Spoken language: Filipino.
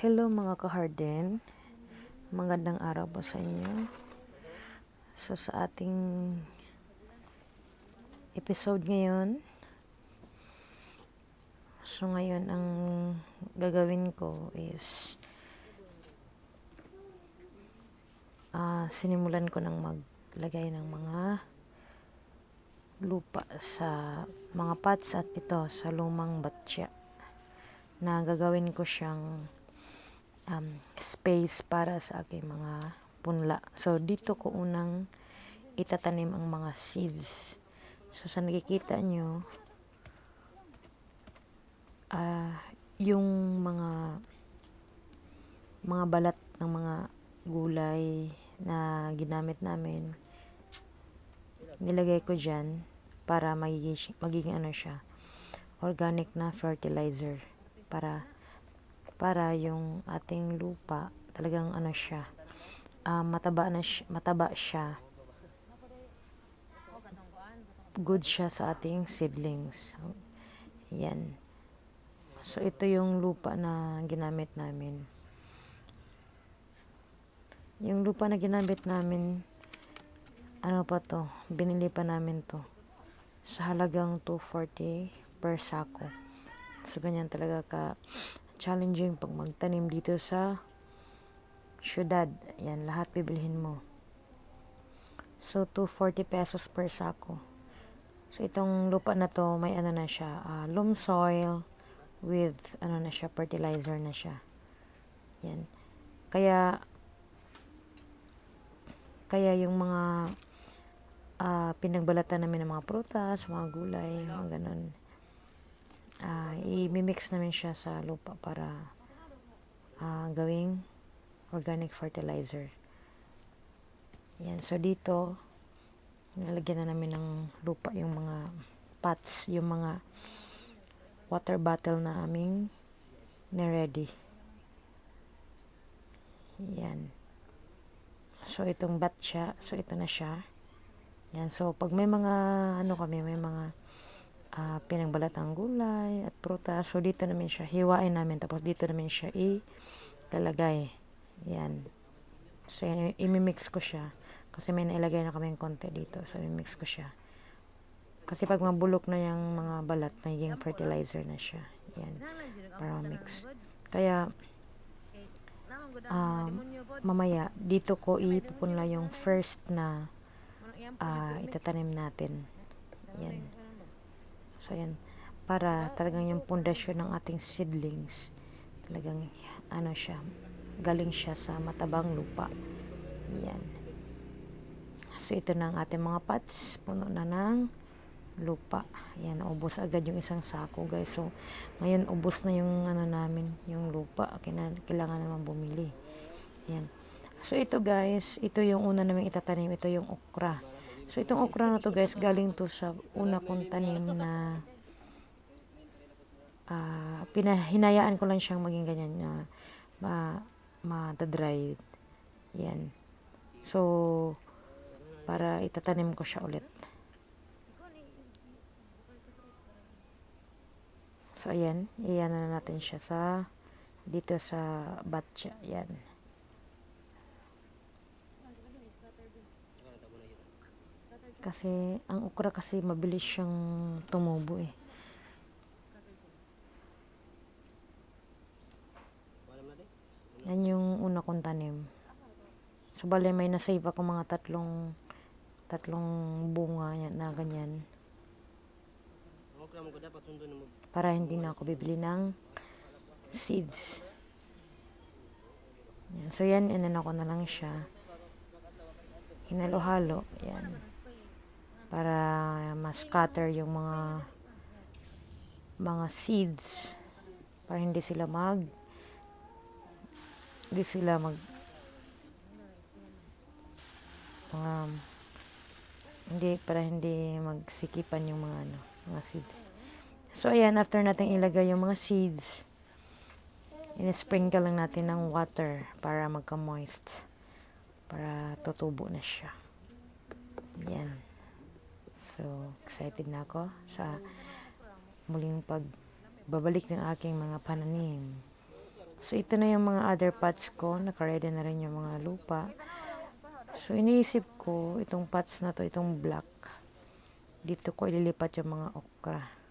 Hello mga ka-harden, magandang araw po sa inyo. So sa ating episode ngayon, ngayon ang gagawin ko is sinimulan ko ng maglagay ng mga lupa sa mga pots at ito sa lumang batya na gagawin ko siyang space para sa aking mga punla. So dito ko unang itatanim ang mga seeds. So sa nakikita nyo, yung mga balat ng mga gulay na ginamit namin, nilagay ko dyan para magiging ano siya, organic na fertilizer para yung ating lupa talagang ano siya, mataba siya, good siya sa ating seedlings. Yan. So ito yung lupa na ginamit namin. Yung lupa na ginamit namin, ano pa to, binili pa namin to sa halagang 240 per sako. So ganyan talaga ka challenging pag magtanim dito sa syudad. Yan, lahat bibilhin mo. So 240 pesos per sako. So itong lupa na to, may ano na siya, loam soil with ano na siya, fertilizer na siya. Yan. Kaya yung mga pinagbalatan namin ng mga prutas, mga gulay, mga ganun, i-mix namin siya sa lupa para gawing organic fertilizer. Yan. So dito, nalagyan na namin ng lupa yung mga pots, yung mga water bottle na aming na-ready. Yan. So itong batya, so ito na siya. Yan. So pag may mga may mga pinagbalatang gulay at prutas, so dito namin siya hiwain namin, tapos dito namin siya ilalagay. Yan. So yan, imimix ko siya kasi may nailagay na kaming konti dito, so imimix ko siya kasi pag mabulok na yung mga balat, magiging fertilizer na siya. Yan, para mix. Kaya mamaya dito ko ipupunla yung first na itatanim natin. Yan. So yan, para talagang yung pundasyon ng ating seedlings talagang siya, galing siya sa matabang lupa. Yan. So ito na ang ating mga pots, puno na ng lupa. Yan, naubos agad yung isang sako, guys. So ngayon ubos na yung namin, yung lupa. Kailangan naman bumili. Yan. So ito, guys, ito yung una naming itatanim, ito yung okra. So itong okra na to, guys, galing to sa una kong tanim na hinayaan ko lang siyang maging ganyan na ma-dry. Yan. So para itatanim ko siya ulit. So ayan, iyan na natin siya dito sa batya. Yan. Kasi ang okra kasi mabilis siyang tumubo eh. Yan yung una kong tanim. So bale may nasave ako mga tatlong bunga yan, na ganyan. Para hindi na ako bibili ng seeds. Yan. So yan, ko na lang siya. Hinalo-halo. Yan. Para ma-scatter yung mga seeds. Para hindi sila hindi magsikipan yung mga seeds. So ayan, after natin ilagay yung mga seeds, in-sprinkle lang natin ng water para magka-moist, para tutubo na siya. Yan. So excited na ako sa muling pagbabalik ng aking mga pananim. So, ito na yung mga other pots ko. Nakaready na rin yung mga lupa. So, iniisip ko, itong pots na to, itong black, dito ko ililipat yung mga okra.